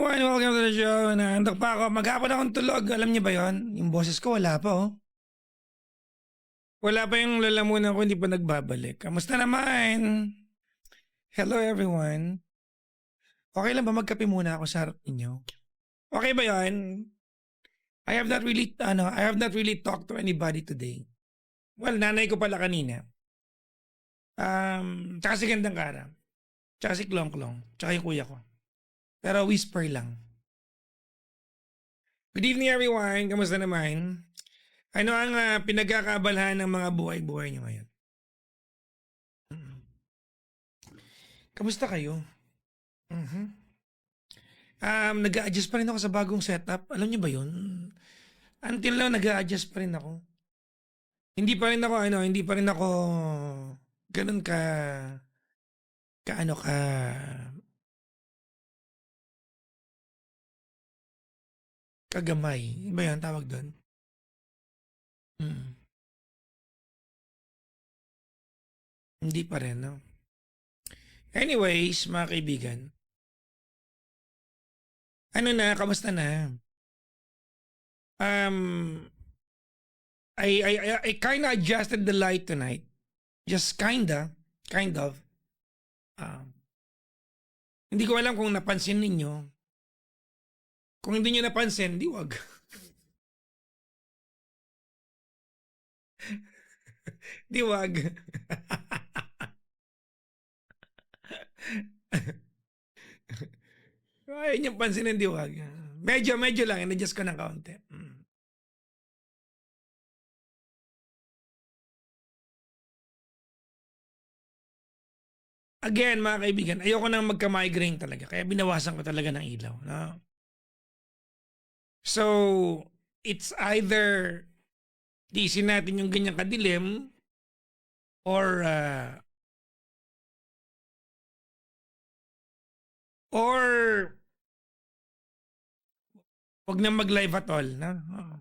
everyone, welcome to the show. Naantok pa ako. Maghapon akong tulog. Alam niyo ba yon? Yung boses ko wala pa oh. Wala pa yung lalamunan ko, hindi pa nagbabalik. Kamusta naman? Hello everyone. Okay lang ba magkape muna ako sa harap ninyo? Okay ba yon? I have not really talked to anybody today. Well, nanay ko pala kanina. Tsaka si Gandang Kara. Tsaka si Klong Klong. Tsaka yung kuya ko. Pero whisper lang. Good evening everyone. Kamusta naman? Ano ang pinagkakaabalahan ng mga buhay-buhay nyo ngayon? Kamusta kayo? Nag-a-adjust pa rin ako sa bagong setup. Alam niyo ba yun? Until now, nag-a-adjust pa rin ako. Hindi pa rin ako ganun kagamay. Iba yan tawag doon? Hindi pa rin, no? Anyways, mga kaibigan. Kamusta na? I kind of adjusted the light tonight. Just kind of. Hindi ko alam kung napansin ninyo. Kung hindi nyo napansin, di wag. Di wag. Ay, yung pansinin, di wag. Medyo lang, in-adjust ko ng kaunti. Again, mga kaibigan, ayoko nang magka-migraine talaga. Kaya binawasan ko talaga ng ilaw. No? So, it's either tiisin natin yung ganyang kadilim or wag na mag-live at all. No? Oh.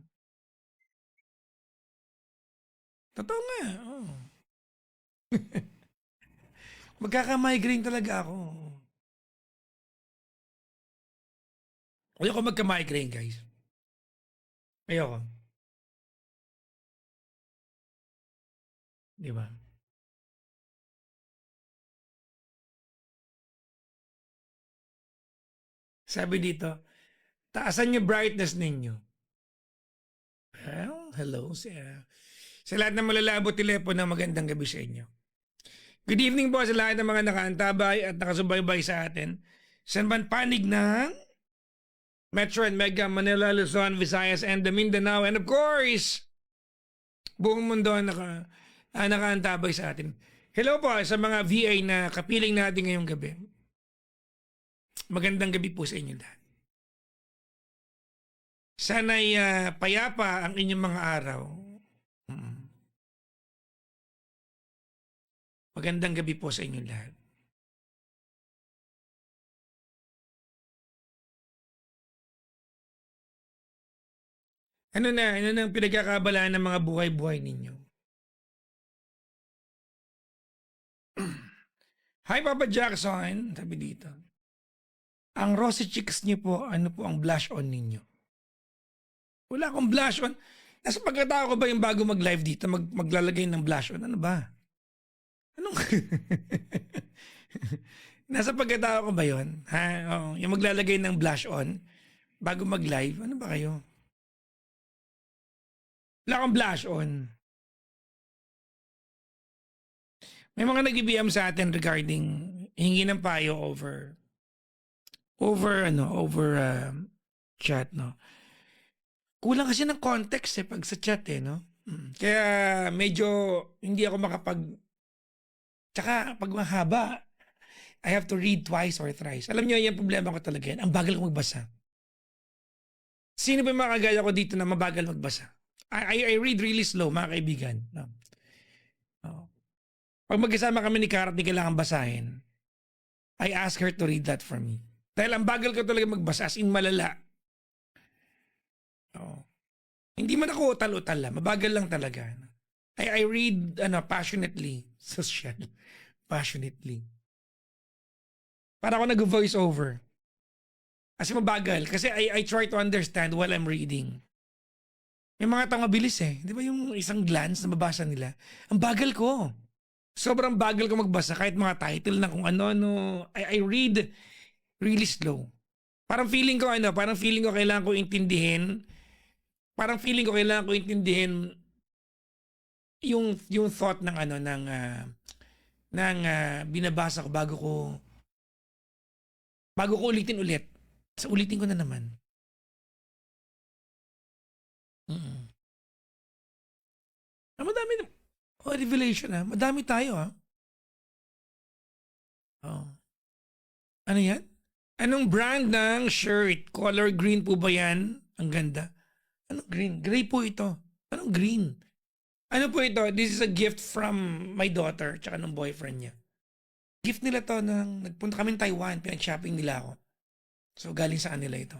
Totoo nga. Oh. Magkaka-migraine talaga ako. Ayoko magka-migraine, guys. Ayoko. Di ba? Sabi dito, taasan yung brightness ninyo. Well, hello sa lahat ng malalabo telepono, magandang gabi sa inyo. Good evening po sa lahat ng mga nakaantabay at nakasubaybay sa atin. San man panig ng Metro and Mega Manila, Luzon, Visayas, and the Mindanao. And of course, buong mundo nakaantabay sa atin. Hello po sa mga VA na kapiling natin ngayong gabi. Magandang gabi po sa inyo lahat. Sana'y payapa ang inyong mga araw. Magandang gabi po sa inyo lahat. Ano ang pinagkakabalaan ng mga buhay-buhay ninyo? Hi Papa Jackson, sabi dito. Ang rosy cheeks niyo po, ano po ang blush on ninyo? Wala akong blush on. Nasa pagkatao ko ba yung bago mag-live dito, maglalagay ng blush on? Ano ba? Anong... Nasa pagkatao ko ba yun? Ha? Oh, yung maglalagay ng blush on bago mag-live? Ano ba kayo? Wala akong blush on. May mga nag-BM sa atin regarding hingi ng payo over chat, no? Kulang kasi ng context pag sa chat no? Kaya medyo hindi ako tsaka pag mahaba, I have to read twice or thrice. Alam niyo, yung problema ko talaga yan. Ang bagal ko magbasa. Sino ba yung mga kagaya ko dito na mabagal magbasa? I read really slow, mga kaibigan. No? Pag magkasama kami ni Karat, di kailangan basahin. I ask her to read that for me. Dahil ang bagal ko talaga magbasa, as in malala. Hindi man ako utal-utal lang. Mabagal lang talaga. I read passionately. Social. Passionately. Para ako nag-voice over. Kasi mabagal. Kasi I try to understand while I'm reading. May mga tao mabilis eh. Di ba yung isang glance na mabasa nila? Ang bagal ko. Sobrang bagal ko magbasa kahit mga title na kung ano-ano. I read really slow. Parang feeling ko kailangan ko intindihin. Parang feeling ko kailangan ko intindihin yung thought ng ano ng binabasa ko bago ko ulitin ulit. So ulitin ko na naman. Mm. Madami revelation Madami tayo Oh. Ano yan? Anong brand ng shirt? Color green po ba yan? Ang ganda. Anong green? Gray po ito. Anong green? Ano po ito? This is a gift from my daughter tsaka ng boyfriend niya. Gift nila to nang nagpunta kami ng Taiwan. Pinag-shopping nila ako. So galing sa kanila ito.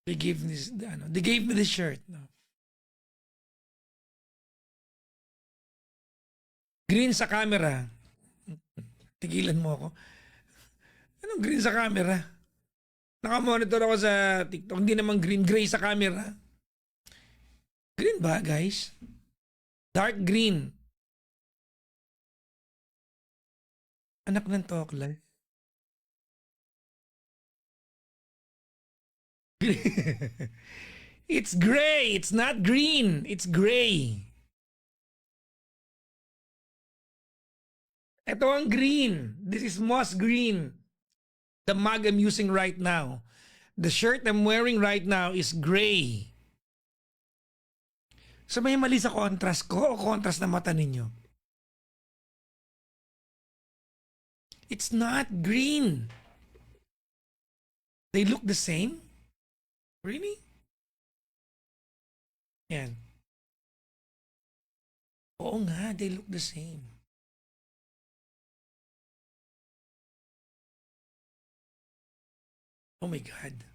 They gave me this shirt. No? Green sa camera. Tigilan mo ako. Anong green sa camera? Nakamonitor ako sa TikTok. Hindi naman green. Gray sa camera. Green ba, guys? Dark green. Anak ng Toklay. It's gray. It's not green. It's gray. Ito ang green. This is moss green. The mug I'm using right now. The shirt I'm wearing right now is gray. So may mali sa contrast ko o contrast na mata ninyo? It's not green. They look the same? Really? Yan. Oo nga, they look the same. Oh my God.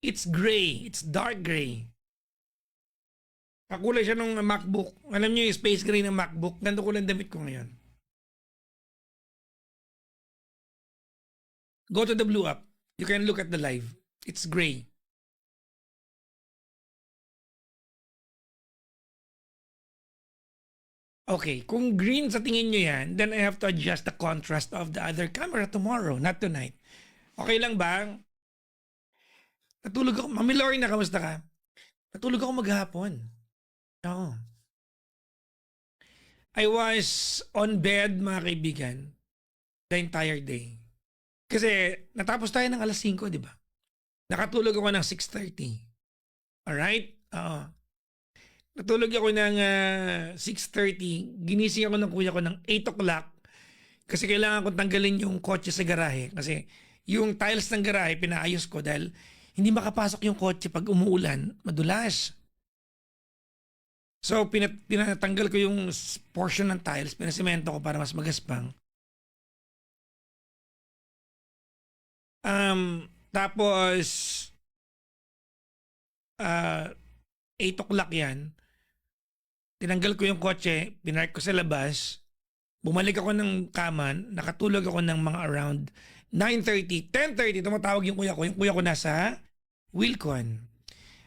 It's gray. It's dark gray. Kakulay siya ng MacBook. Alam niyo yung space gray ng MacBook? Ganito ko lang damit ko ngayon. Go to the blue app. You can look at the live. It's gray. Okay, kung green sa tingin nyo yan, then I have to adjust the contrast of the other camera tomorrow, not tonight. Okay lang ba? Natulog ako. Mami Lorna, kamusta ka? Natulog ako maghapon. Oo. I was on bed, mga kaibigan, the entire day. Kasi natapos tayo ng alas 5, di ba? Nakatulog ako ng 6:30. Alright? Oo. Natulog ako ng 6:30. Ginising ako ng kuya ko ng 8 o'clock. Kasi kailangan kong tanggalin yung kotse sa garahe. Kasi yung tiles ng garahe, pinaayos ko dahil hindi makapasok yung kotse pag umuulan. Madulas. So, pinatanggal ko yung portion ng tiles. Pinasemento ko para mas magaspang. Tapos, 8 o'clock yan. Tinanggal ko yung kotse, pinark ko sa labas, bumalik ako ng kaman, nakatulog ako ng mga around 9:30, 10:30, tumatawag yung kuya ko. Yung kuya ko nasa Wilcon.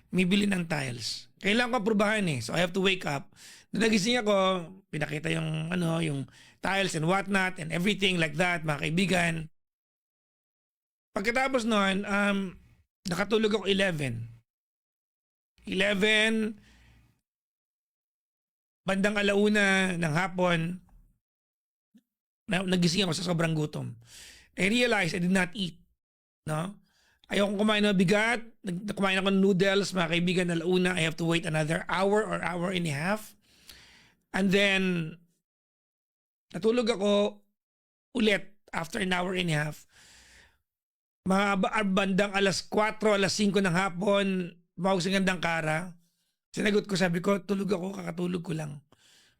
May bili ng tiles. Kailangan ko aprubahan So I have to wake up. Nung nagising ako, pinakita yung, yung tiles and whatnot and everything like that, mga kaibigan. Pagkatapos nun, nakatulog ako 11, bandang 1:00 ng hapon, nagising ako sa sobrang gutom. I realized I did not eat. No? Ayokong kumain ng bigat. Kumain ako ng noodles, mga kaibigan, 1:00. I have to wait another hour or hour and a half. And then, natulog ako ulit after an hour and a half. Mga bandang alas 4, alas 5 ng hapon, tumawag si Gandang Kara. Sinagot ko, sabi ko, tulog ako, kakatulog ko lang.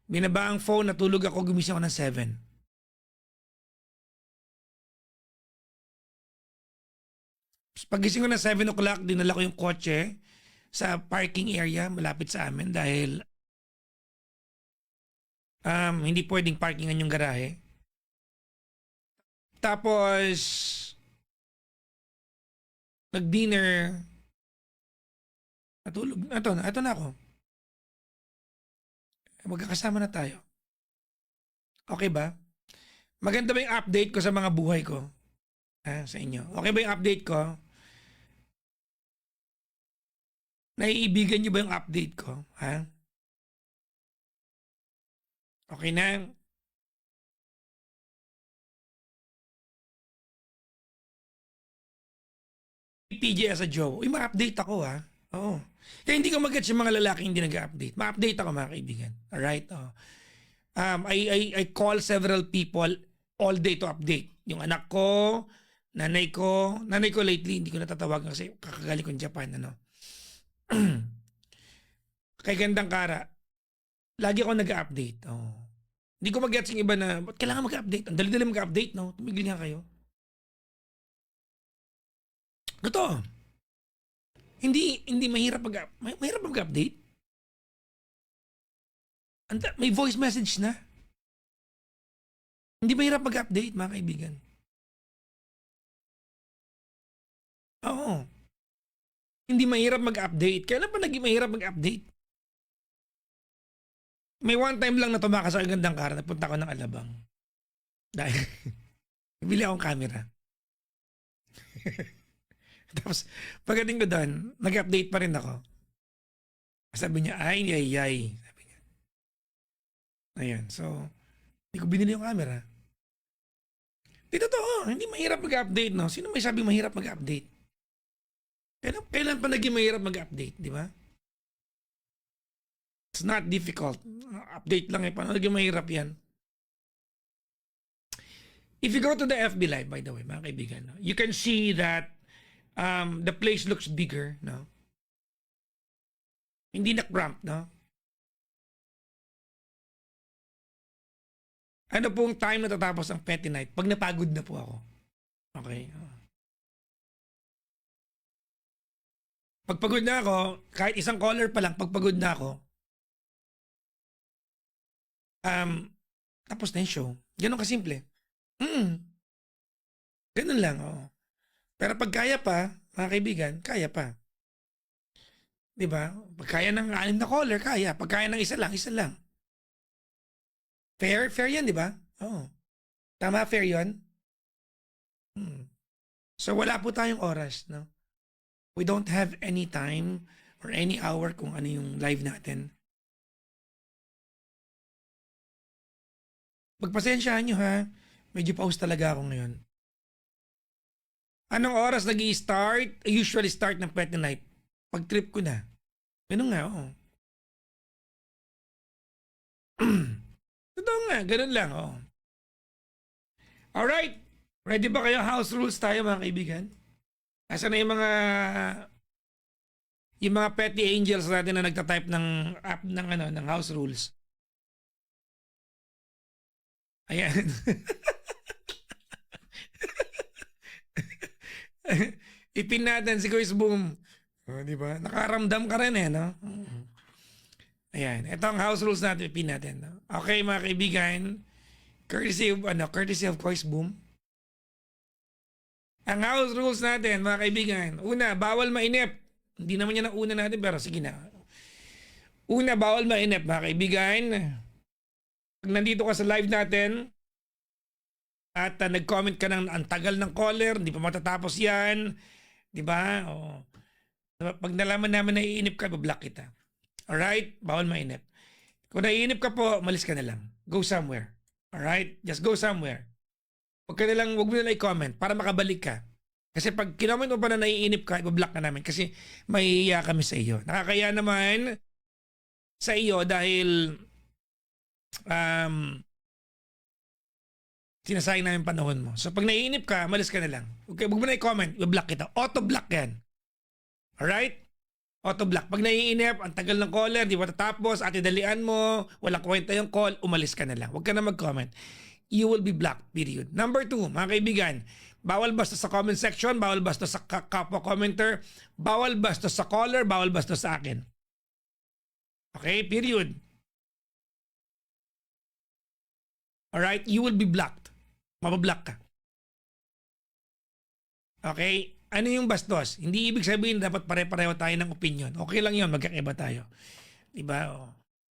Binaba ang phone, natulog ako, gumising ako ng 7. Pagising ko ng 7 o'clock, dinala ko yung kotse sa parking area malapit sa amin dahil Hindi pwedeng parkingan yung garahe. Tapos, nag-dinner. Natulog. Ito na ako. Magkakasama na tayo. Okay ba? Maganda ba yung update ko sa mga buhay ko? Sa inyo. Okay ba yung update ko? Naiibigan niyo ba yung update ko? Ha? Okay na? PJ as a Joe. Uy, ma-update ako ha. Oo. Kaya hindi ko mag-gets yung mga lalaki hindi nag-update. Ma-update ako mga kaibigan. Alright? Oh. I call several people all day to update. Yung anak ko, nanay ko lately, hindi ko natatawagan kasi kakagaling ko ng Japan, ano. Kay Gandang Kara, lagi ako nag-update. Oh. Hindi ko mag-gets yung iba na, ba't kailangan mag-update? Ang dali-dali mag-update, no? Tumigil nga kayo. Totoo. Hindi mahirap mag-update. May voice message na. Hindi mahirap mag-update, mga kaibigan. Oo. Hindi mahirap mag-update. Kailan pa naging mahirap mag-update? May one time lang na tumakas sa Gandang Kara, napunta ko ng Alabang. Dahil, bili akong camera. Tapos, pagdating ko doon, nag-update pa rin ako. Sabi niya, ay. Sabi niya. Ayan, so, hindi ko binili yung camera. Di totoo, hindi mahirap mag-update, no? Sino may sabing mahirap mag-update? Kailan pa naging mahirap mag-update, di ba? It's not difficult. Update lang eh. Paano naging mahirap yan? If you go to the FB Live, by the way, mga kaibigan, no, you can see that the place looks bigger, no? Hindi na cramped, no? Ano pong time natatapos ang petty night? Pag napagod na po ako. Okay? Pagpagod na ako, kahit isang caller pa lang, pagpagod na ako, tapos na yung show. Ganun kasimple. Ganun lang, oh. Pero pag kaya pa, mga kaibigan, kaya pa. Diba? Pag kaya ng 6 na caller, kaya. Pag kaya ng isa lang. Fair yan, di ba? Oo. Tama, fair yun? So wala po tayong oras, no? We don't have any time or any hour kung ano yung live natin. Pagpasensyahan nyo ha, medyo pause talaga ako ngayon. Anong oras nag-i-start? I usually start ng petty night. Pag trip ko na. Ganun nga, oo. Totoo nga, ganun lang, oo. Alright, ready ba kayo? House rules tayo mga kaibigan? Asa na yung mga petty angels natin na nagtatype ng app ng house rules? Ayan. Ipin natin si Kuis Boom. Di ba? Nakaramdam ka rin eh, no? Ayan. Ito ang house rules natin. Ipin natin. No? Okay, mga kaibigan. Courtesy of Kuis Boom. Ang house rules natin, mga kaibigan. Una, bawal mainip. Hindi naman yan ang una natin, pero sige na. Una, bawal mainip, mga kaibigan. Pag nandito ka sa live natin, at nag-comment ka ng ang tagal ng caller, hindi pa matatapos yan. Di ba? O, pag nalaman namin na iinip ka, bablock kita. Alright? Bawal mainip. Kung naiinip ka po, malis ka na lang. Go somewhere. Alright? Just go somewhere. Huwag mo na i-comment para makabalik ka. Kasi pag kinoment mo pa na naiinip ka, ibablock ka namin kasi mahihiya kami sa iyo. Nakakaya naman sa iyo dahil sinasayang namin panahon mo. So pag naiinip ka, malis ka na lang. Okay, huwag mo na i-comment, i-block kita. Auto-block yan. Alright? Auto-block. Pag naiinip, ang tagal ng caller, di ba tatapos, ate dalian mo, walang kwenta yung call, umalis ka na lang. Huwag ka na mag-comment. You will be blocked, period. Number 2, mga kaibigan, bawal basta sa comment section, bawal basta sa kapwa commenter, bawal basta sa caller, bawal basta sa akin. Okay, period. Alright? You will be blocked. Mabablock ka. Okay? Ano yung bastos? Hindi ibig sabihin dapat pare-pareho tayo ng opinion. Okay lang yun, magkakaiba tayo. Diba? O.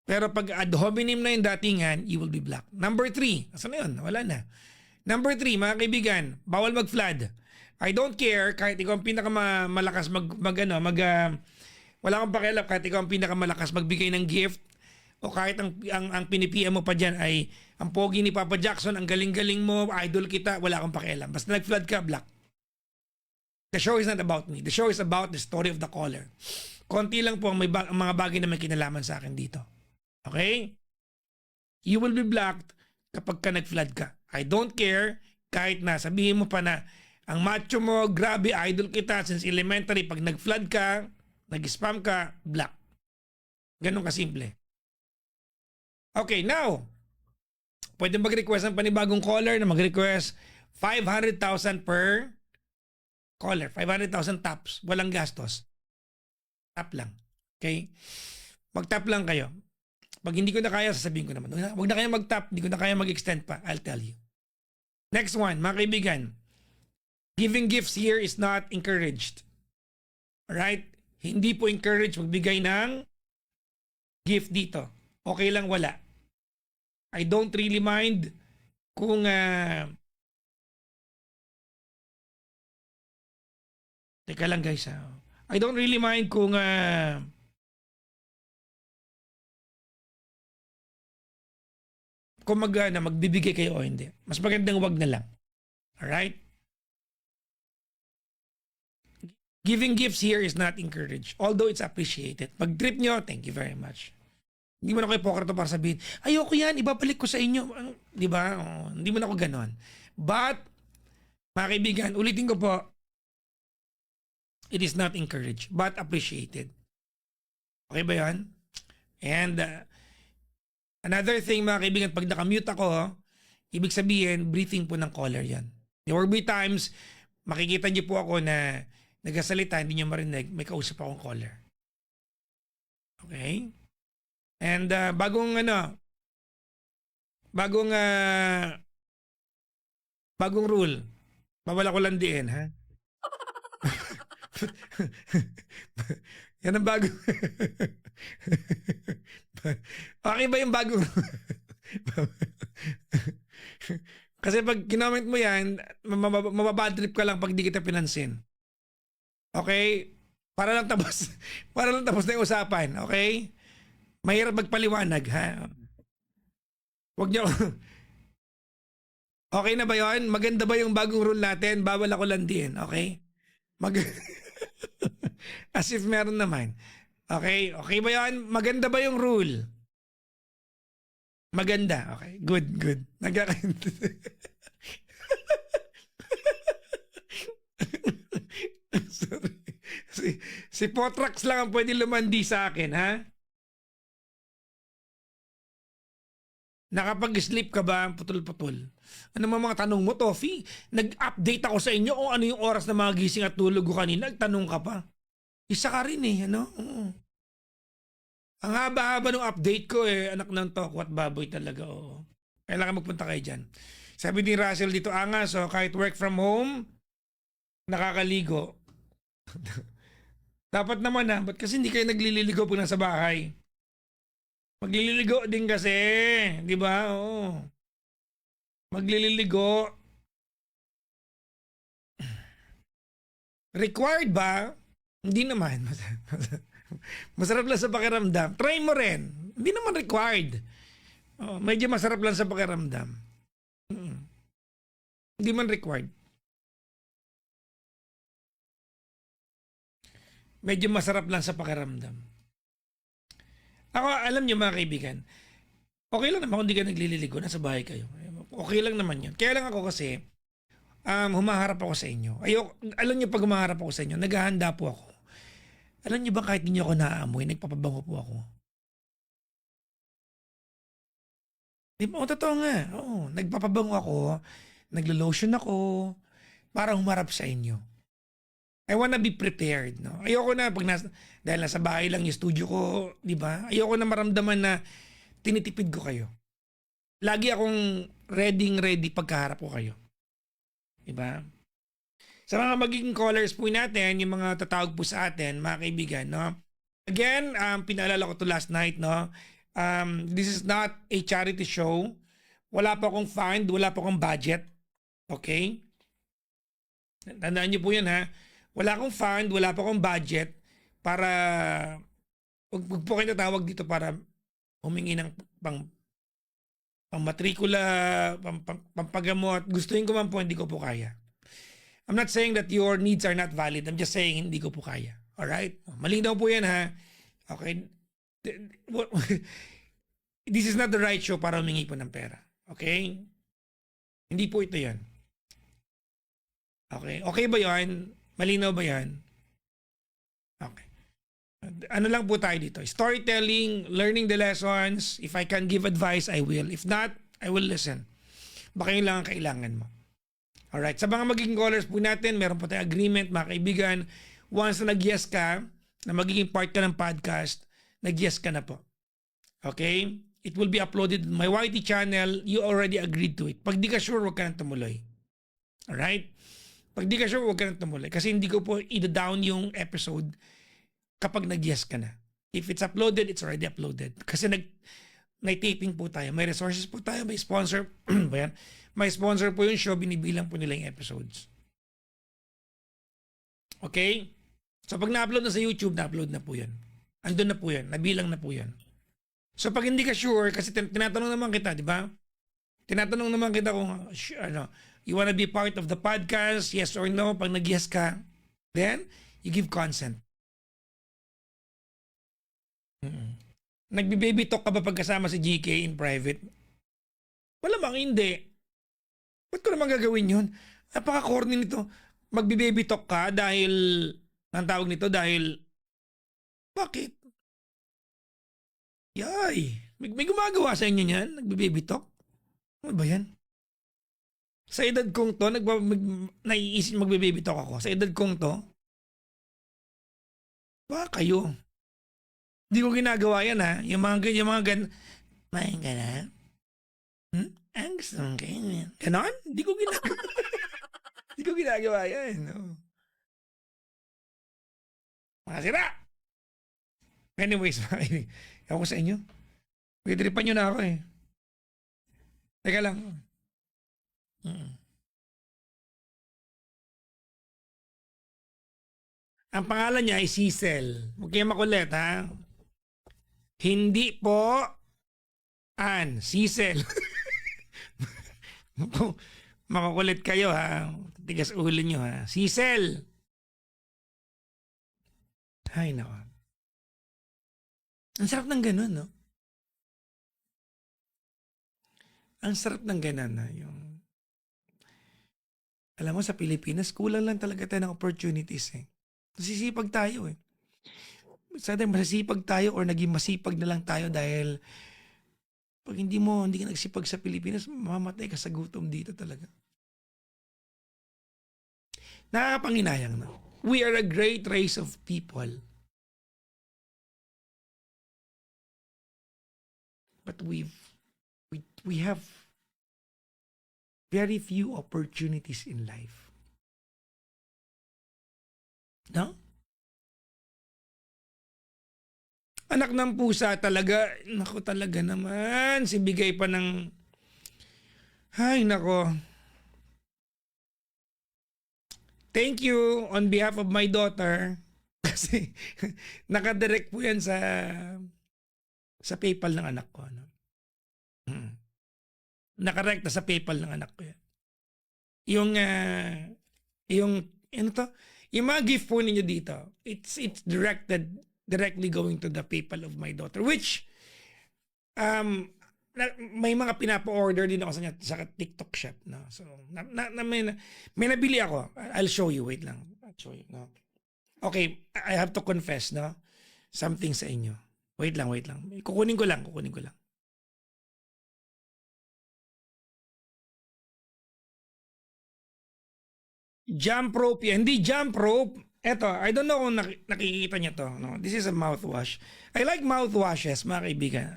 Pero pag ad hominem na yung datingan, you will be blocked. Number 3. Asan na yun? Wala na. Number 3, mga kaibigan, bawal mag-flood. I don't care kahit ikaw ang pinakamalakas wala kang pakialam kahit ikaw ang pinakamalakas magbigay ng gift o kahit ang pinipian mo pa dyan ay ang pogi ni Papa Jackson, ang galing-galing mo, idol kita, wala kang pakialam. Basta nag-flood ka, block. The show is not about me. The show is about the story of the caller. Konti lang po ang mga bagay na may kinalaman sa akin dito. Okay? You will be blocked kapag ka nag-flood ka. I don't care kahit na sabihin mo pa na ang macho mo, grabe, idol kita since elementary. Pag nag-flood ka, nag-spam ka, block. Ganun kasimple. Okay, now, pwede mag-request ng panibagong caller na mag-request 500,000 per caller. 500,000 taps. Walang gastos. Tap lang. Okay? Mag-tap lang kayo. Pag hindi ko na kaya, sasabihin ko naman. Huwag na kayo mag-tap. Hindi ko na kaya mag-extend pa. I'll tell you. Next one, mga kaibigan. Giving gifts here is not encouraged. Alright? Hindi po encouraged magbigay ng gift dito. Okay lang wala. I don't really mind kung teka lang guys. I don't really mind kung magbibigay kayo o hindi. Mas magandang wag na lang. Alright? Giving gifts here is not encouraged. Although it's appreciated. Pag trip nyo, thank you very much. Hindi mo na ako hipokrito para sabihin, ayoko yan, ibabalik ko sa inyo. Di ba? Hindi mo na ako ganon. But, mga kaibigan, ulitin ko po, it is not encouraged, but appreciated. Okay ba yan? And, another thing, mga kaibigan, pag nakamute ako, ibig sabihin, breathing po ng caller yan. There will be times, makikita niyo po ako na nagsasalita, hindi niyo marinig, may kausap akong caller. Okay? And bagong rule, bawal ako landiin, ha? Yan ang bago. Okay ba yung bagong kasi pag kinoment mo yan, mababad trip ka lang pag di kita pinansin. Okay? Para lang tapos na yung usapan. Okay? Mahirap magpaliwanag, ha? Huwag niyo. Okay na ba yun? Maganda ba yung bagong rule natin? Bawal ako landiin. Okay? As if meron naman. Okay? Okay ba yan? Maganda ba yung rule? Maganda. Okay. Good, good. Sorry. Si Potrax lang ang pwede lumandi sa akin, ha? Nakapag-sleep ka ba? Putol-putol. Ano mga tanong mo, Toffee? Nag-update ako sa inyo kung ano yung oras na mga gising at tulog ko kanina. Nagtanong ka pa. Isa ka rin eh, ano? Ang haba-haba ng update ko eh. Anak ng tokwat baboy talaga, oo. Kailangan magpunta kayo dyan. Sabi ni Russell dito, angas, so kahit work from home, nakakaligo. Dapat naman ba't kasi hindi kayo naglililigo pag nasa bahay? Maglililigo din kasi, di ba? Oo. Maglililigo. Required ba? Hindi naman. Masarap lang sa pakiramdam. Try mo rin. Hindi naman required. Medyo masarap lang sa pakiramdam. Hindi man required. Medyo masarap lang sa pakiramdam. Ako, alam niyo mga kaibigan, okay lang naman kung di ka naglililigo, nasa bahay kayo. Okay lang naman yun. Kaya lang ako kasi, humaharap ako sa inyo. Alam niyo pag humaharap ako sa inyo, naghahanda po ako. Alam niyo ba kahit hindi ako naaamoy, nagpapabango po ako. Di ba? Totoo nga. Oo, nagpapabango ako, naglo-lotion ako, para humarap sa inyo. I wanna be prepared, no? Ayoko na dahil nasa bahay lang yung studio ko, di ba? Ayoko na maramdaman na tinitipid ko kayo. lagi akong ready pagkaharap ko kayo. Diba? Sa mga magiging callers po natin, yung mga tatawag po sa atin, mga kaibigan, no? Again, pinaalala ko to last night, no? This is not a charity show. Wala pa akong fund, wala pa akong budget. Okay? Tandaan niyo po yan, ha? Wala akong fund, wala pa akong budget para wag po kayo tatawag dito para humingi ng pang-matrikula, pampagamot. Gustuin ko man po, hindi ko po kaya. I'm not saying that your needs are not valid. I'm just saying hindi ko po kaya. Alright? Malinaw po yan, ha? Okay? This is not the right show para humingi po ng pera. Okay? Hindi po ito yan. Okay? Okay ba yan? Malinaw ba yan? Okay. Ano lang po tayo dito? Storytelling, learning the lessons. If I can give advice, I will. If not, I will listen. Baka yun lang ang kailangan mo. Alright. Sa mga magiging callers po natin, meron po tayong agreement, mga kaibigan. Once na nag-yes ka, na magiging part ka ng podcast, nag-yes ka na po. Okay? It will be uploaded in my YT channel. You already agreed to it. Pag di ka sure, huwag ka nang tumuloy. Alright? Pag di ka sure, huwag ka nang tumuloy. Kasi hindi ko po i-down yung episode kapag nag-yes ka na. If it's uploaded, it's already uploaded. Kasi may taping po tayo. May resources po tayo. May sponsor. Bayan? May sponsor po yung show. Binibilang po nila yung episodes. Okay? So pag na-upload na sa YouTube, na-upload na po yan. Andun na po yan. Nabilang na po yan. So pag hindi ka sure, kasi tinatanong naman kita, di ba? Tinatanong naman kita kung you wanna be part of the podcast, yes or no. Pag nag-yes ka, then you give consent. Nagbi-baby talk ka ba pagkasama si GK in private? Wala bang hindi. Ba't ko naman gagawin yun? Napaka-corny nito. Magbi-baby talk ka dahil, ang tawag nito, dahil, bakit? Yay! May gumagawa sa inyo niyan? Nagbi-baby talk? Ano ba yan? Sa edad kong to, naiisip magbe-baby talk ako. Sa edad kong to, ba kayo? Hindi ko ginagawa yan, ha? Yung mga may gana? Ang gusto mong ganyan. Ganon? Hindi ko ginagawa. Hindi ko ginagawa yan. No? Mga sira! Anyways, ako sa inyo. Pagdiripan nyo na ako eh. Teka lang. Ang pangalan niya ay Cecil. Huwag kayo makulit, ha? Hindi po Ann. Cecil. Makukulit kayo, ha? Tigas ulo nyo, ha? Cecil. Ay, nako. Ang sarap ng ganun, no? Ang sarap ng ganun, na yung... Alam mo, sa Pilipinas, kulang lang talaga tayo ng opportunities, eh. Masisipag tayo, eh. Sa atin, masisipag tayo or naging masipag na lang tayo dahil pag hindi ka nagsipag sa Pilipinas, mamamatay ka sa gutom dito talaga. Nakakapanginayang, no? We are a great race of people. But we have very few opportunities in life. No? Anak ng pusa talaga. Nako talaga naman. Si bigay pa ng... Ay, nako. Thank you on behalf of my daughter. Kasi nakadirect po yan sa PayPal ng anak ko. Ano? Nakarekta sa PayPal ng anak ko yan. Ano to? Yung mga gift po ninyo dito, it's directly going to the PayPal of my daughter, which may mga pinapa-order din ako sa TikTok shop, no? So may nabili ako. I'll show you, wait lang. I'll show you, no. Okay, I have to confess, no, something sa inyo. Wait lang. Kukunin ko lang. Jump rope yan. Hindi jump rope. Eto, I don't know kung nakikita niyo to. No? This is a mouthwash. I like mouthwashes, mga kaibigan.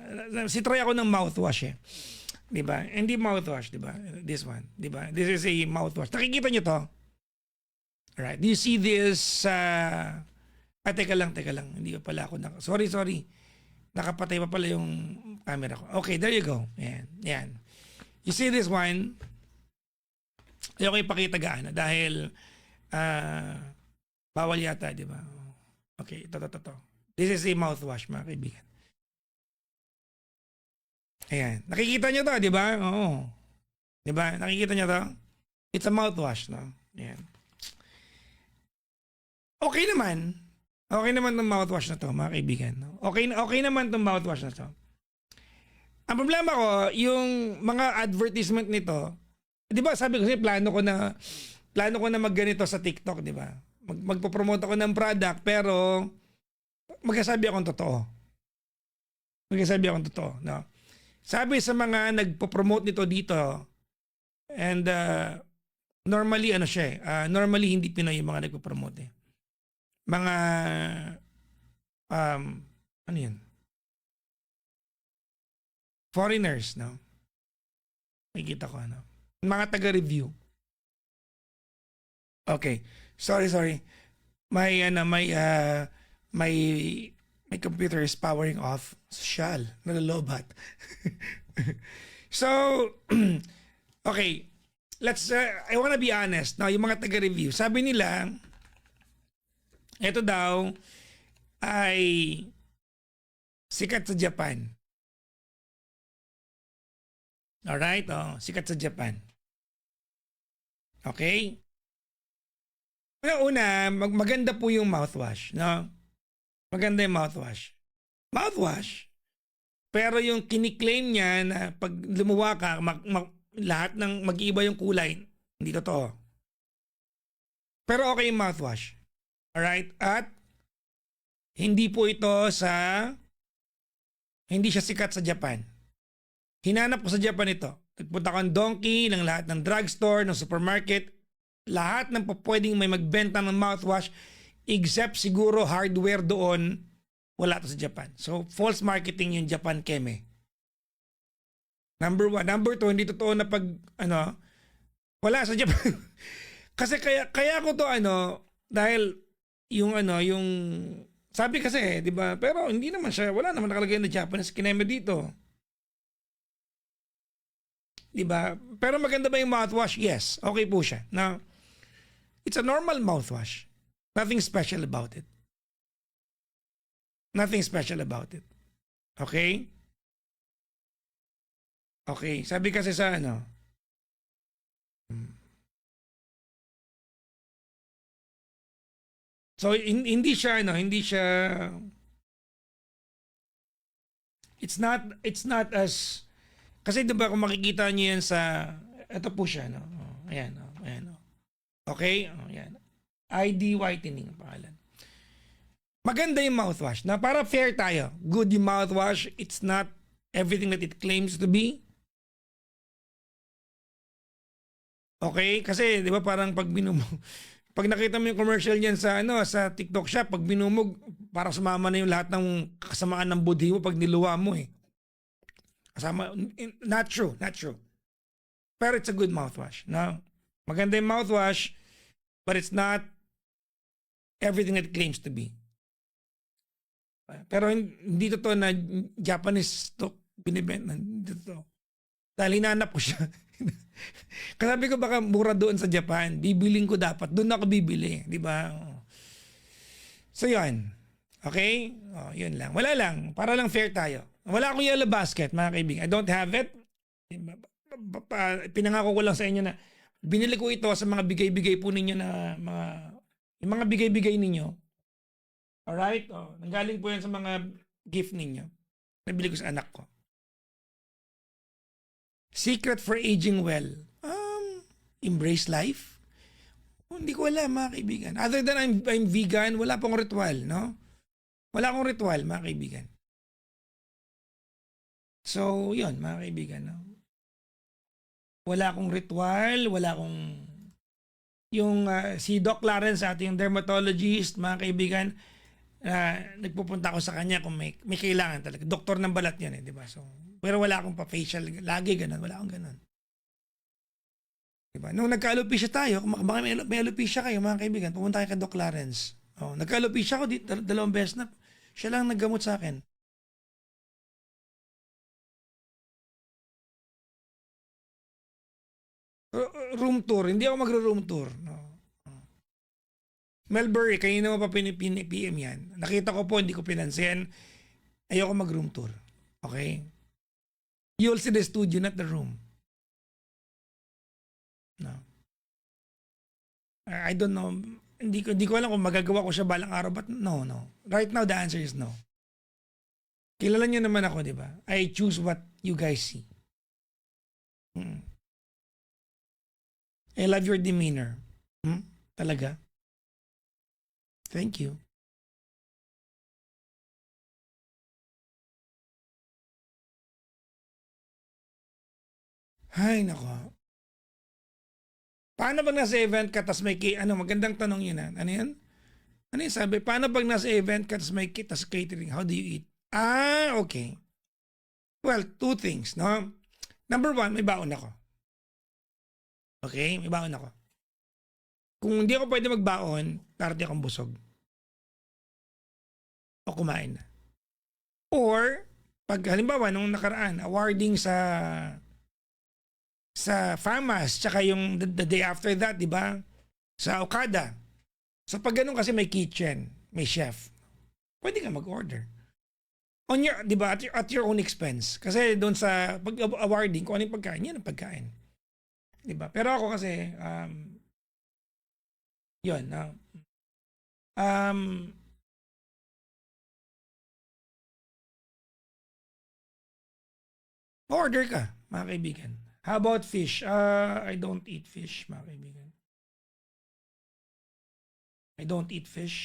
Si try ako ng mouthwash eh. Di ba? Hindi mouthwash, di ba? This one, di ba? This is a mouthwash. Nakikita nyo to? Alright. Do you see this? Teka lang. Hindi pa pala ako. Sorry. Nakapatay pa pala yung camera ko. Okay, there you go. Yan. You see this one? Ayoko ipakita gaano dahil bawal yata, di ba? Okay, ito. This is a mouthwash, mga kaibigan. Ayan. Nakikita nyo to, di ba? Oo. Di ba? Nakikita nyo to? It's a mouthwash, no? Ayan. Okay naman itong mouthwash na to, mga kaibigan. No? Okay naman itong mouthwash na to. Ang problema ko, yung mga advertisement nito, di ba sabi ko kasi plano ko na magganito sa TikTok, di ba? Magpo-promote ako ng product, pero magsasabi akong totoo. No? Sabi sa mga nagpo-promote nito dito, and normally normally hindi Pinoy yung mga nagpo-promote eh. Mga ano yun? Foreigners, no? Nakikita ko, ano? Mga taga-review. Okay. Sorry. My computer is powering off. Social. Nalalobat. So, okay. I wanna be honest. No, yung mga taga-review, sabi nila, ito daw ay sikat sa Japan. Alright? Sikat sa Japan. Okay? Una, maganda po yung mouthwash, no? Maganda yung mouthwash. Pero yung kiniklaim niya na pag lumuwa ka, lahat ng mag-iiba yung kulay, hindi totoo. Pero okay yung mouthwash. Alright? At hindi po ito hindi siya sikat sa Japan. Hinanap ko sa Japan ito. Nagpunta ko ng Donkey, ng lahat ng drugstore, ng supermarket, lahat ng pwedeng may magbenta ng mouthwash, except siguro hardware doon, wala to sa Japan. So, false marketing yung Japan Keme. Number 1. Number 2, hindi totoo na wala sa Japan. Kasi kaya ko to dahil yung sabi kasi, di ba? Pero hindi naman siya, wala naman nakalagay na Japanese Keme dito. Di ba? Pero maganda ba yung mouthwash? Yes. Okay po siya. Now, it's a normal mouthwash. Nothing special about it. Okay? Okay. Sabi kasi sa So, hindi siya it's not as, kasi diba kung makikita niyo yan sa, ito po siya, no? Ayan. Okay? Ayan. ID whitening ang pangalan. Maganda yung mouthwash. Na para fair tayo. Good yung mouthwash. It's not everything that it claims to be. Okay? Kasi, di ba parang pag pag nakita mo yung commercial niyan sa TikTok Shop, pag binumog, parang sumama na yung lahat ng kasamaan ng budhi mo pag niluwa mo eh. Kasama, not true. Pero it's a good mouthwash. No? Maganda yung mouthwash, but it's not everything that it claims to be. Pero hindi totoo na Japanese stock binibenta. Hindi totoo. Dahil hinanap ko siya. Kasabi ko baka mura doon sa Japan. Bibiling ko dapat. Doon ako bibili. Di ba? So yun. Okay? Yun lang. Wala lang. Para lang fair tayo. Wala akong yellow basket, mga kaibigan. I don't have it. Pinangako ko lang sa inyo na binili ko ito sa mga bigay-bigay po ninyo na yung mga bigay-bigay ninyo. Alright? Nanggaling po yan sa mga gift ninyo. Nabili ko sa anak ko. Secret for aging well. Embrace life? Hindi ko alam, mga kaibigan. Other than I'm vegan, wala pong ritual, no? Wala akong ritual, mga kaibigan. So, yun, mga kaibigan, no? Wala akong ritual, wala akong si Doc Clarence, ating dermatologist, mga kaibigan, nagpupunta ako sa kanya kung may kailangan talaga. Doktor ng balat yan, di ba? So, Pero wala akong pa-facial. Lagi ganun. Wala akong ganun. Diba? Nung nagka-alopecia tayo, kung baka may alopecia kayo, mga kaibigan, pumunta kayo kay Doc Clarence. Oh, nagka-alopecia ako, dalawang beses na. Siya lang naggamot sa akin. Room tour. Hindi ako magro-room tour. No. Melbury, kanina mo pa PM yan. Nakita ko po, hindi ko pinansin. Ayoko mag-room tour. Okay? You'll see the studio, not the room. No. I don't know. Hindi ko alam kung magagawa ko siya balang araw, but no. Right now, the answer is no. Kilala niyo naman ako, di ba? I choose what you guys see. I love your demeanor. Talaga? Thank you. Ay, nako. Paano pag nasa event ka tas may magandang tanong yun ha? Ano yan? Ano yung sabi? Paano pag nasa event ka tas may tas catering? How do you eat? Okay. Well, two things, no? Number one, may baon ako. Okay? May baon ako. Kung hindi ako pwede magbaon, parati akong busog. O kumain na. Or, pag halimbawa, nung nakaraan, awarding sa FAMAS, tsaka yung the day after that, di ba? Sa Okada. So pag ganun kasi may kitchen, may chef, pwede ka mag-order. On your, di ba, at your own expense. Kasi doon sa pag-awarding, kung ano yung pagkain, yan ang pagkain. Di ba? Pero ako kasi, yun, order ka, mga kaibigan. How about fish? I don't eat fish, mga kaibigan. I don't eat fish.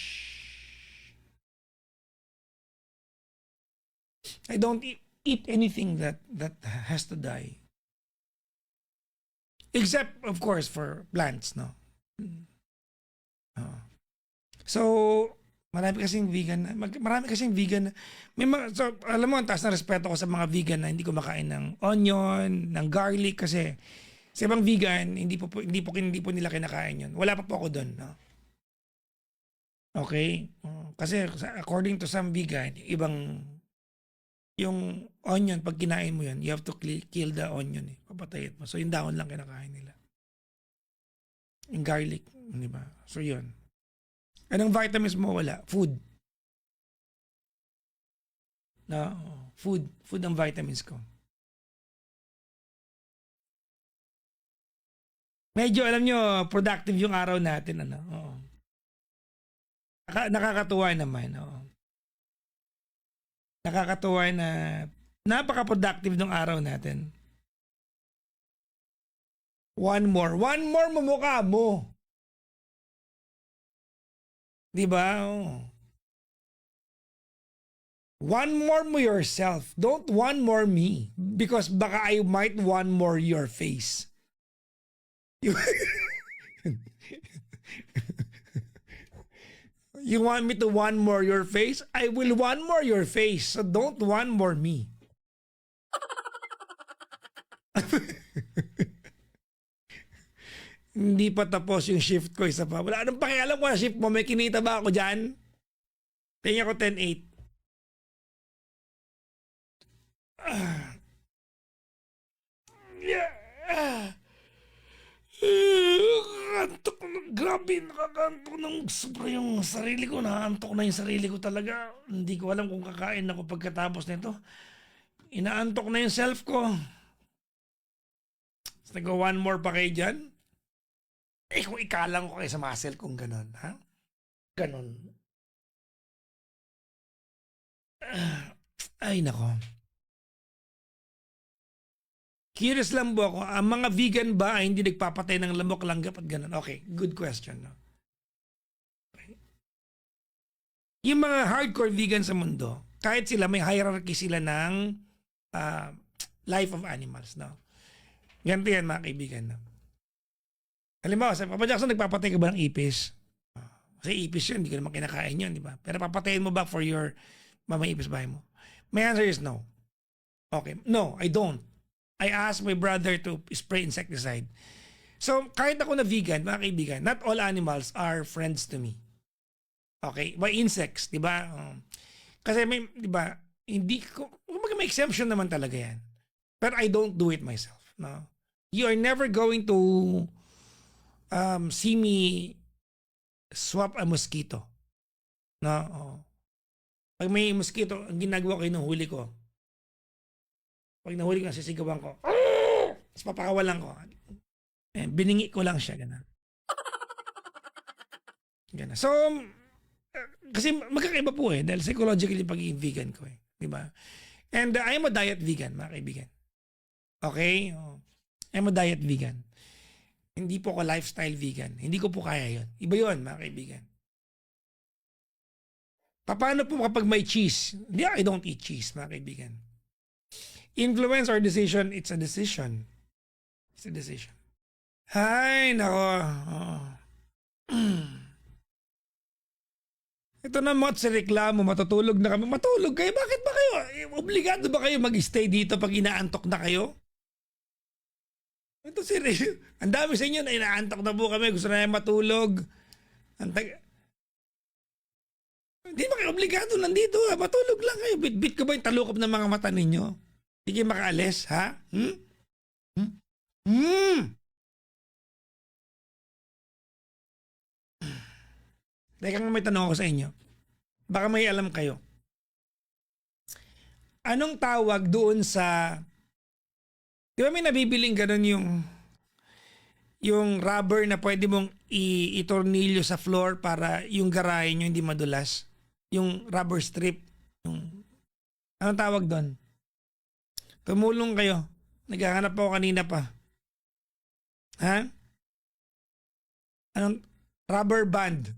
I don't eat anything that has to die. Except, of course, for plants, no? So, marami kasing vegan. So, alam mo, ang taas na respeto ko sa mga vegan na hindi kumakain ng onion, ng garlic kasi sa ibang vegan, hindi po nila kinakain yun. Wala pa po ako doon, no? Okay? Kasi according to some vegan, yung onion, pag kinain mo yun, you have to kill the onion. Papatayin mo. So, yung dahon lang kinakain nila. Yung garlic, di ba? So, yun. Anong vitamins mo? Wala. Food. No, food ang vitamins ko. Medyo alam nyo, productive yung araw natin. Oo. Nakakatuwa naman. Oo. Nakakatuwa na napaka-productive ng araw natin. One more mamukha mo. Diba? Oh. One more mo yourself. Don't one more me. Because baka I might one more your face. You want me to one more your face? I will one more your face. So don't one more me. Hindi pa tapos yung shift ko, isa pa. Wala anong pakialam ko na shift mo. May kinita ba ako dyan? Tingnan ko 10-8. Antok na, grabe, nakakantok ng sobra yung sarili ko. Naantok na yung sarili ko talaga. Hindi ko alam kung kakain ako pagkatapos nito. Inaantok na yung self ko. Go one more pa kayo dyan. Kung ikalang ko kayo sa muscle kung ganon, ha? Ganon. Ay, nako. Curious lang po ako, ang mga vegan ba ay hindi nagpapatay ng lamok, langgap at ganon? Okay, good question. No? Okay. Yung mga hardcore vegan sa mundo, kahit sila, may hierarchy sila ng life of animals. No? Ganito yan, mga kaibigan. No? Halimbawa, sa Papa Jackson, nagpapatay ka ba ng ipis? Kasi ipis yun, hindi ka naman kinakain yun, di ba? Pero papatayin mo ba for your mamang ipis bahay mo? My answer is no. Okay. No, I don't. I asked my brother to spray insecticide. So, kahit ako na vegan, mga kaibigan, not all animals are friends to me. Okay? By insects, di ba? Kasi may, di ba, hindi ko, may exemption naman talaga yan. But I don't do it myself. No? You are never going to see me swap a mosquito. No? Oh. Pag may mosquito, ang ginagawa ko yun, huli ko. Pag nahuli ko, sisigawan ko. Tapos papakawalan ko. Biningi ko lang siya. Ganun. Ganun. So, kasi magkakaiba po dahil psychologically pagiging vegan ko di ba? And I am a diet vegan, mga kaibigan. Okay? I'm a diet vegan. Hindi po ako lifestyle vegan. Hindi ko po kaya yon. Iba yon, mga kaibigan. Paano po kapag may cheese? Hindi, I don't eat cheese, mga kaibigan. Influence or decision, it's a decision. It's a decision. Hay, nako. Ito na mo sa reklamo, matutulog na kami. Matulog kayo? Bakit ba kayo? Obligado ba kayo mag-stay dito pag inaantok na kayo? Ito seryoso. Ang dami sa inyo na inaantok na po kami. Gusto na matulog. Hindi ba kayo obligado nandito? Matulog lang kayo. Bit-bit ko ba yung talukop ng mga mata ninyo? Hindi kayo makaalis, ha? Teka nga, may tanong ako sa inyo. Baka may alam kayo. Anong tawag doon sa... Di ba may nabibiling ganun yung rubber na pwede mong itornilyo sa floor para yung garahe nyo hindi madulas? Yung rubber strip. Anong tawag doon? Tumulong kayo. Naghahanap ako kanina pa. Ha? Anong... Rubber band.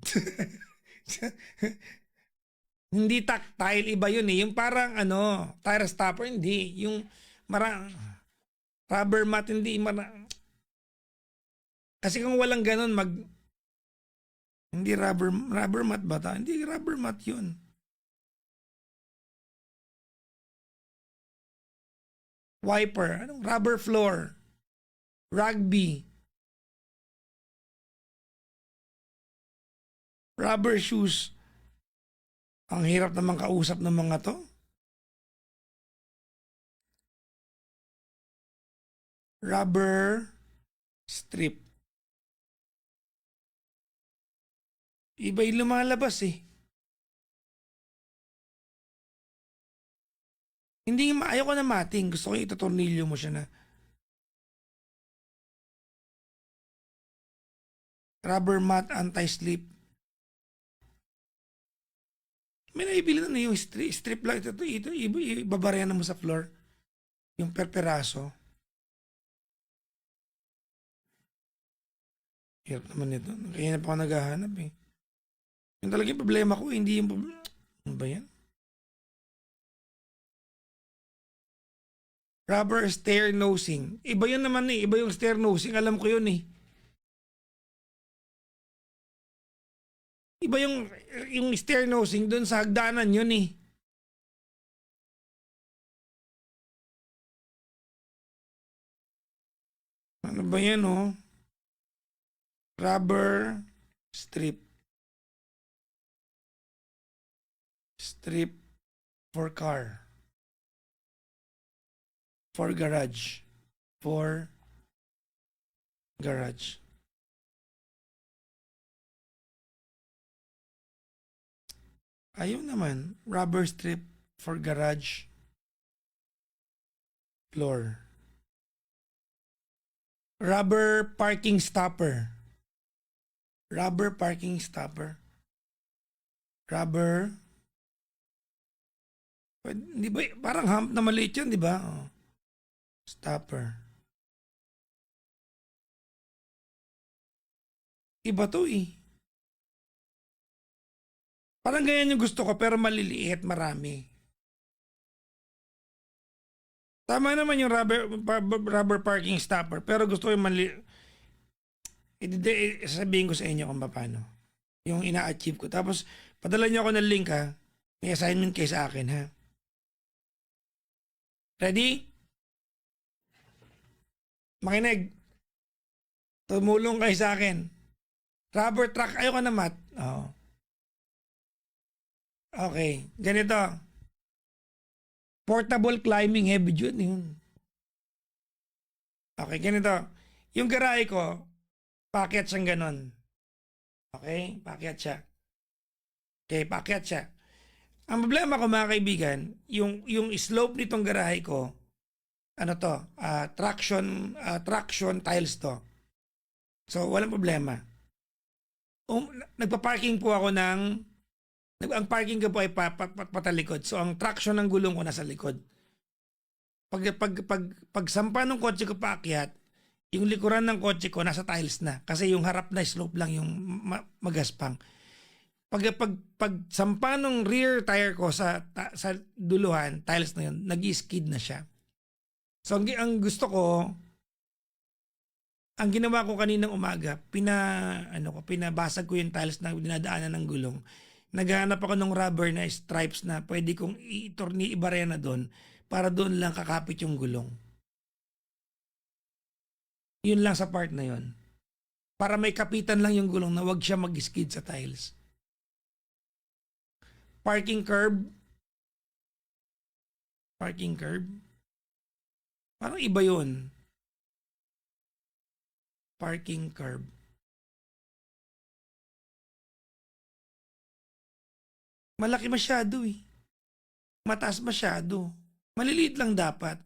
Hindi tactile, iba yun Yung parang tire stopper, hindi. Yung rubber mat, hindi. Kasi kung walang ganun, hindi rubber mat ba ta? Hindi rubber mat yun. Wiper, rubber floor. Rugby. Rubber shoes. Ang hirap naman kausap ng mga to. Rubber strip. Iba yung lumalabas Hindi, ayaw ko na mating. Gusto ko itutornilyo mo siya na. Rubber mat anti-slip. May naibili na yung strip lang. Ito, ibabaryan mo sa floor. Yung per peraso. Hirap naman ito. Kaya na pa ako naghahanap Yung talagang problema ko, hindi yung problema. Ano ba yan? Rubber stair nosing. Iba yun naman Iba yung stair nosing. Alam ko yun Iba yung stair nosing doon sa hagdanan yun Ano ba yan Rubber strip. Strip for car. For garage. For garage. Ayun naman, rubber strip for garage floor. Rubber parking stopper. Rubber parking stopper. Rubber. Di ba, parang hump na maliit yun, di ba? Stopper. Iba to Parang ganyan yung gusto ko pero maliliit, marami. Tama naman yung rubber parking stopper pero gusto ko yung sasabihin ko sa inyo kung paano. Yung ina-achieve ko. Tapos padala niyo ako ng link May assignment kayo sa akin Ready? Makinig. Tumulong kayo sa akin. Rubber truck. Ayoko na mat. Oh. Okay. Ganito. Portable climbing heavy duty yun. Okay, ganito. Yung garahe ko, paakyat siyang ganon. Okay? Paakyat siya. Okay, paakyat siya. Ang problema ko mga kaibigan, yung slope nitong garahe ko, ano to, traction tiles to. So, walang problema. Nagpa-parking po ako ang parking ko po ay patalikod. So, ang traction ng gulong ko nasa likod. Pag sampa ng kotse ko paakyat, yung likuran ng kotse ko nasa tiles na. Kasi yung harap na slope lang yung magaspang. Pag sampa ng rear tire ko sa duluhan, tiles na yun, nag-skid na siya. So, ang gusto ko, ang ginawa ko kaninang umaga, pinabasag ko yung tiles na dinadaanan ng gulong. Naghahanap ako ng rubber na stripes na pwede kong ibarena doon para doon lang kakapit yung gulong. Yun lang sa part na yun. Para may kapitan lang yung gulong na wag siya mag-skid sa tiles. Parking curb. Parking curb. Parang iba yun. Parking curb. Malaki masyado eh. Mataas masyado. Maliliit lang dapat.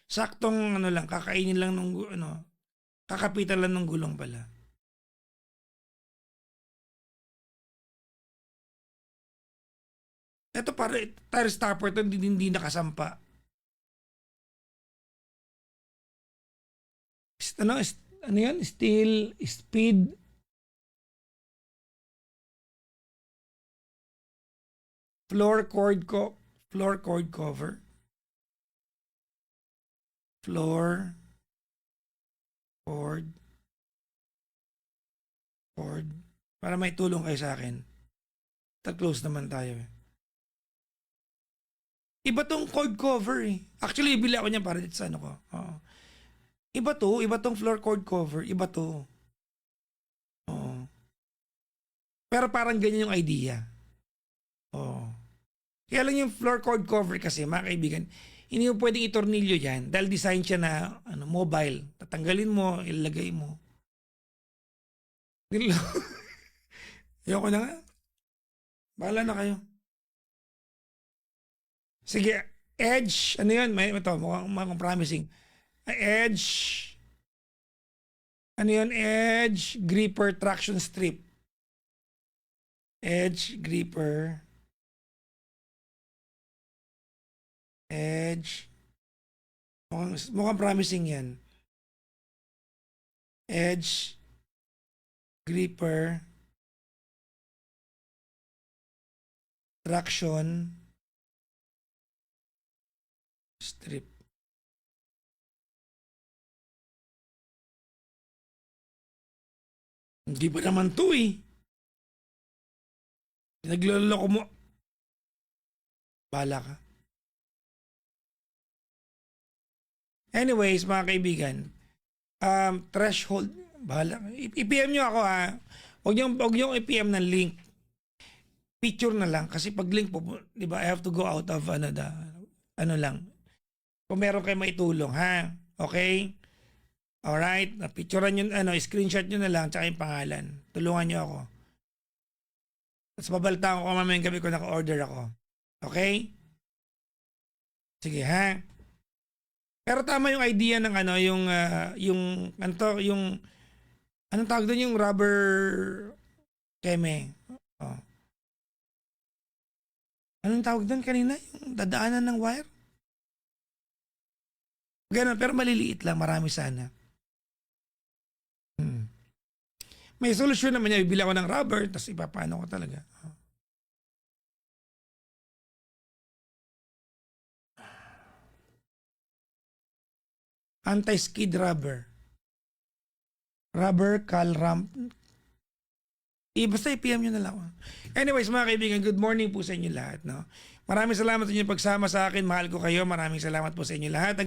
Saktong lang, kakainin lang ng kakapitan lang ng gulong pala. Ito para tire stopper ito hindi nakasampa. Ano yan? Steel, speed, floor cord cover. Floor cord. Para may tulong kayo sa akin. Close naman tayo eh. Iba tong cord cover eh. Actually, ibili ako niya para dito sa ano ko. Oo. Iba tong floor cord cover. Iba to. Oo. Pero parang ganyan yung idea. Oo. Kaya lang yung floor cord cover kasi, mga kaibigan, hindi mo pwedeng itornilyo yan dahil design siya na mobile. Tatanggalin mo, ilagay mo. Ayoko na nga. Bahala na kayo. Sige, edge. Ano yun? Ito, mukhang promising. Edge. Ano yun? Edge gripper traction strip. Edge gripper. Edge. Mukhang promising yan. Edge gripper traction strip. Hindi ba naman to eh. Nagloloko mo. Bahala ka. Anyways, mga kaibigan, threshold, bahala. I-PM nyo ako ha. Huwag nyo i-PM ng link. Picture na lang. Kasi pag link po, di ba, I have to go out of ano lang. Kung meron kayo maitulong, ha? Okay? Alright? Picturean nyo, screenshot nyo na lang, tsaka yung pangalan. Tulungan nyo ako. Tapos babaltaan ko mamayang gabi kung naka-order ako. Okay? Sige, ha? Pero tama yung idea ng anong tawag doon yung rubber keme. Oh. Anong tawag doon kanina? Yung dadaanan ng wire? Ganun, pero maliliit lang, marami sana. May solusyon naman niya, bibili ako ng rubber, tapos ipapano ko talaga. Anti-skid rubber. Rubber Basta i-PM nyo na lang ako. Anyways, mga kaibigan, good morning po sa inyo lahat. No? Maraming salamat sa inyo pagsama sa akin. Mahal ko kayo. Maraming salamat po sa inyo lahat.